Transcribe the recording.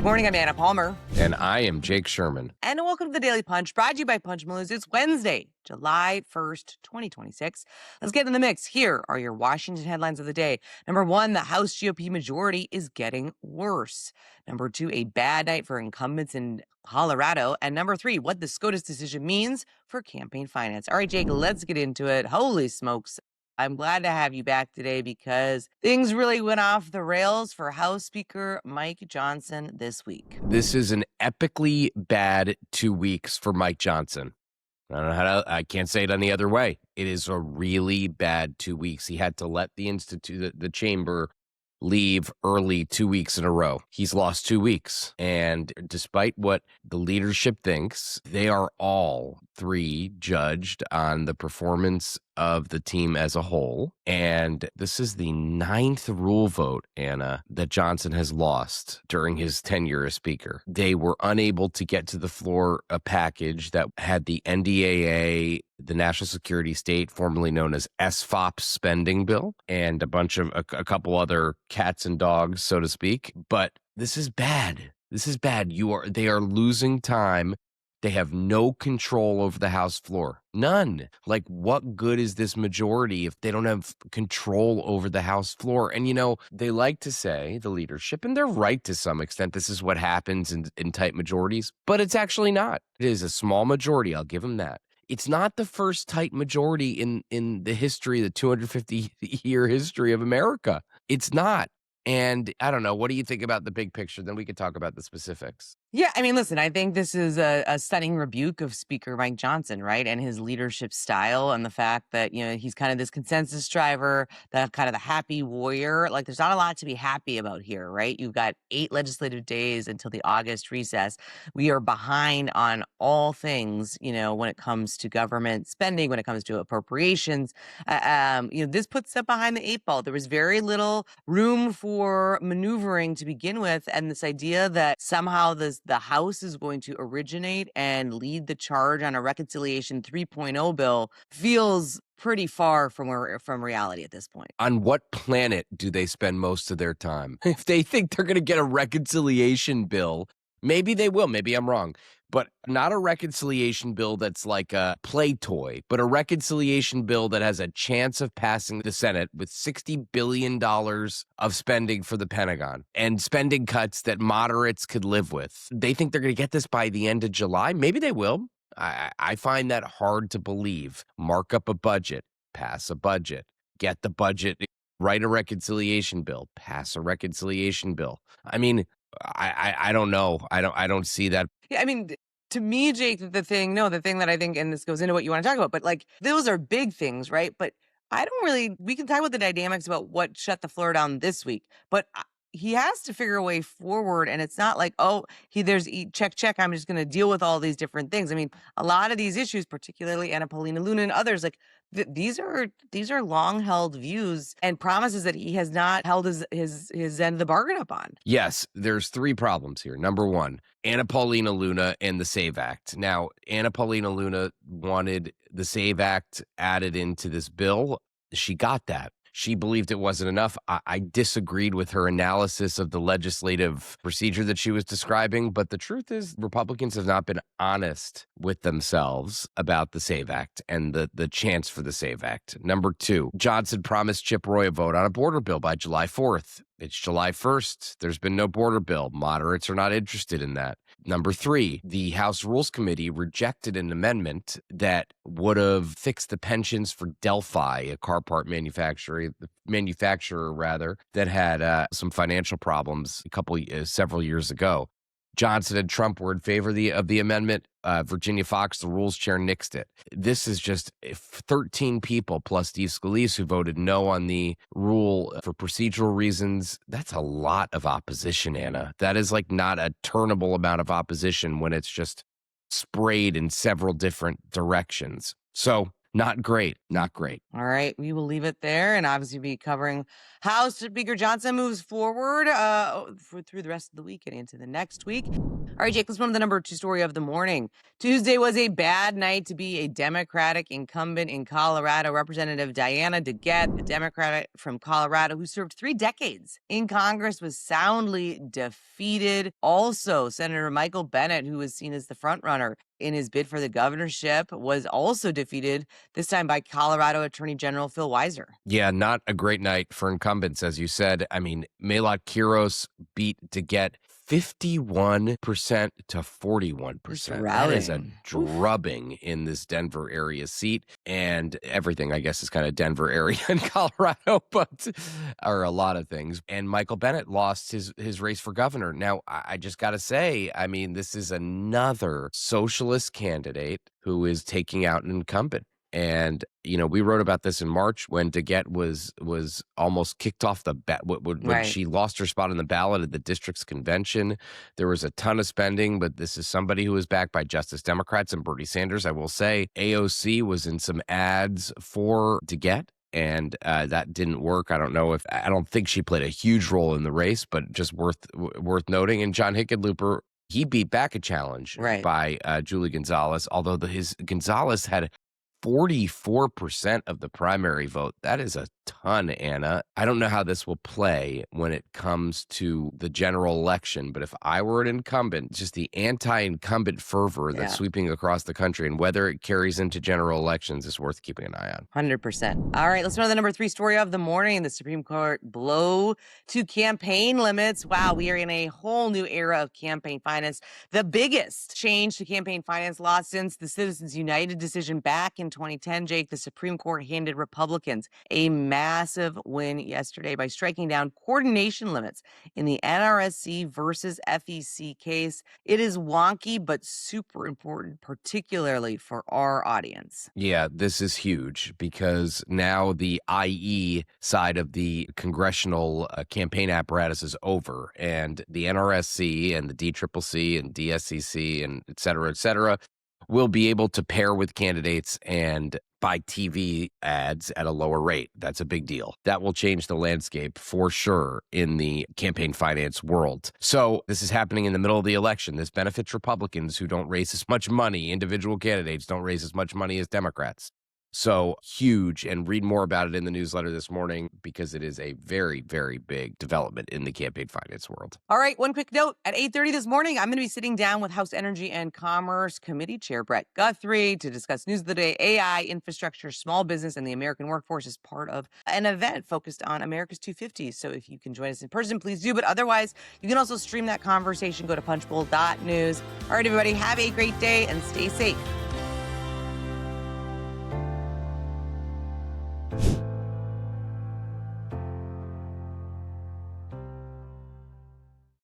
Morning, I'm Anna Palmer. And I am Jake Sherman. And welcome to the Daily Punch, brought to you by Punch Moose. It's Wednesday, July 1st, 2026. Let's get in the mix. Here are your Washington headlines of the day. Number one, the House GOP majority is getting worse. Number two, a bad night for incumbents in Colorado. And number three, what the SCOTUS decision means for campaign finance. All right, Jake, let's get into it. Holy smokes. I'm glad to have you back today because things really went off the rails for House Speaker Mike Johnson this week. This is an epically bad 2 weeks for Mike Johnson. I don't know I can't say it any other way. It is a really bad 2 weeks. He had to let the chamber leave early 2 weeks in a row. He's lost 2 weeks. And despite what the leadership thinks, they are all three judged on the performance of the team as a whole. And this is the 9th rule vote, Anna, that Johnson has lost during his tenure as Speaker. They were unable to get to the floor a package that had the NDAA, the National Security State, formerly known as SFOP spending bill, and a couple other cats and dogs, so to speak. But this is bad. This is bad. They are losing time. They have no control over the House floor. None. Like, what good is this majority if they don't have control over the House floor? And, they like to say, the leadership, and they're right to some extent, this is what happens in tight majorities, but it's actually not. It is a small majority. I'll give them that. It's not the first tight majority in the history, the 250-year history of America. It's not. And I don't know. What do you think about the big picture? Then we could talk about the specifics. Yeah, I mean, listen, I think this is a stunning rebuke of Speaker Mike Johnson, right? And his leadership style and the fact that, he's kind of this consensus driver, the kind of the happy warrior. Like, there's not a lot to be happy about here, right? You've got 8 legislative days until the August recess. We are behind on all things, when it comes to government spending, when it comes to appropriations. This puts them behind the 8 ball. There was very little room for maneuvering to begin with. And this idea that somehow the House is going to originate and lead the charge on a Reconciliation 3.0 bill feels pretty far from reality at this point. On what planet do they spend most of their time? If they think they're going to get a reconciliation bill, maybe they will. Maybe I'm wrong. But not a reconciliation bill that's like a play toy, but a reconciliation bill that has a chance of passing the Senate with $60 billion of spending for the Pentagon and spending cuts that moderates could live with. They think they're going to get this by the end of July. Maybe they will. I find that hard to believe. Mark up a budget, pass a budget, get the budget, write a reconciliation bill, pass a reconciliation bill. I mean, I don't know. I don't see that. Yeah, I mean, to me, Jake, the thing that I think, and this goes into what you want to talk about, but like, those are big things, right? But we can talk about the dynamics about what shut the floor down this week, but he has to figure a way forward. And it's not like, there's check. I'm just going to deal with all these different things. I mean, a lot of these issues, particularly Anna Paulina Luna and others, like these are long held views and promises that he has not held his end of the bargain up on. Yes, there's 3 problems here. Number one, Anna Paulina Luna and the SAVE Act. Now, Anna Paulina Luna wanted the SAVE Act added into this bill. She got that. She believed it wasn't enough. I disagreed with her analysis of the legislative procedure that she was describing. But the truth is, Republicans have not been honest with themselves about the SAVE Act and the chance for the SAVE Act. Number 2, Johnson promised Chip Roy a vote on a border bill by July 4th. It's July 1st. There's been no border bill. Moderates are not interested in that. Number 3, the House Rules Committee rejected an amendment that would have fixed the pensions for Delphi, a car part manufacturer that had some financial problems several years ago. Johnson and Trump were in favor of the amendment. Virginia Fox, the rules chair, nixed it. This is just 13 people plus Steve Scalise who voted no on the rule for procedural reasons. That's a lot of opposition, Anna. That is like not a turnable amount of opposition when it's just sprayed in several different directions. So Not great. Not great. All right, we will leave it there, and obviously be covering how Speaker Johnson moves forward through the rest of the week and into the next week. All right, Jake, let's move to the number 2 story of the morning. Tuesday was a bad night to be a Democratic incumbent in Colorado. Representative Diana DeGette, a Democrat from Colorado who served 3 decades in Congress, was soundly defeated. Also, Senator Michael Bennet, who was seen as the frontrunner in his bid for the governorship, was also defeated, this time by Colorado Attorney General Phil Weiser. Yeah, not a great night for incumbents, as you said. I mean, Malat Quiros beat DeGette 51% to 41%. That is a drubbing in this Denver area seat. And everything, I guess, is kind of Denver area in Colorado, but or a lot of things. And Michael Bennet lost his race for governor. Now, I just got to say, I mean, this is another socialist candidate who is taking out an incumbent. And, you know, we wrote about this in March when DeGette was almost kicked off the when she lost her spot on the ballot at the district's convention. There was a ton of spending, but this is somebody who is backed by Justice Democrats and Bernie Sanders. I will say AOC was in some ads for DeGette, and that didn't work. I don't think she played a huge role in the race, but just worth noting. And John Hickenlooper, he beat back a challenge by Julie Gonzalez, although his Gonzalez had 44% of the primary vote. That is a ton, Anna. I don't know how this will play when it comes to the general election, but if I were an incumbent, just the anti-incumbent fervor that's sweeping across the country and whether it carries into general elections is worth keeping an eye on. 100%. All right, let's go to the number 3 story of the morning. The Supreme Court blow to campaign limits. Wow, we are in a whole new era of campaign finance. The biggest change to campaign finance law since the Citizens United decision back in 2010, Jake. The Supreme Court handed Republicans a massive win yesterday by striking down coordination limits in the NRSC versus FEC case. It is wonky, but super important, particularly for our audience. Yeah, this is huge because now the IE side of the congressional campaign apparatus is over, and the NRSC and the DCCC and DSCC and et cetera, will be able to pair with candidates and buy TV ads at a lower rate. That's a big deal. That will change the landscape for sure in the campaign finance world. So this is happening in the middle of the election. This benefits Republicans who don't raise as much money. Individual candidates don't raise as much money as Democrats. So huge, and read more about it in the newsletter this morning because it is a very, very big development in the campaign finance world. All right, one quick note. At 8:30 this morning, I'm going to be sitting down with House Energy and Commerce Committee Chair Brett Guthrie to discuss news of the day, AI, infrastructure, small business, and the American workforce as part of an event focused on America's 250s. So if you can join us in person, please do. But otherwise, you can also stream that conversation. Go to punchbowl.news. All right, everybody, have a great day and stay safe.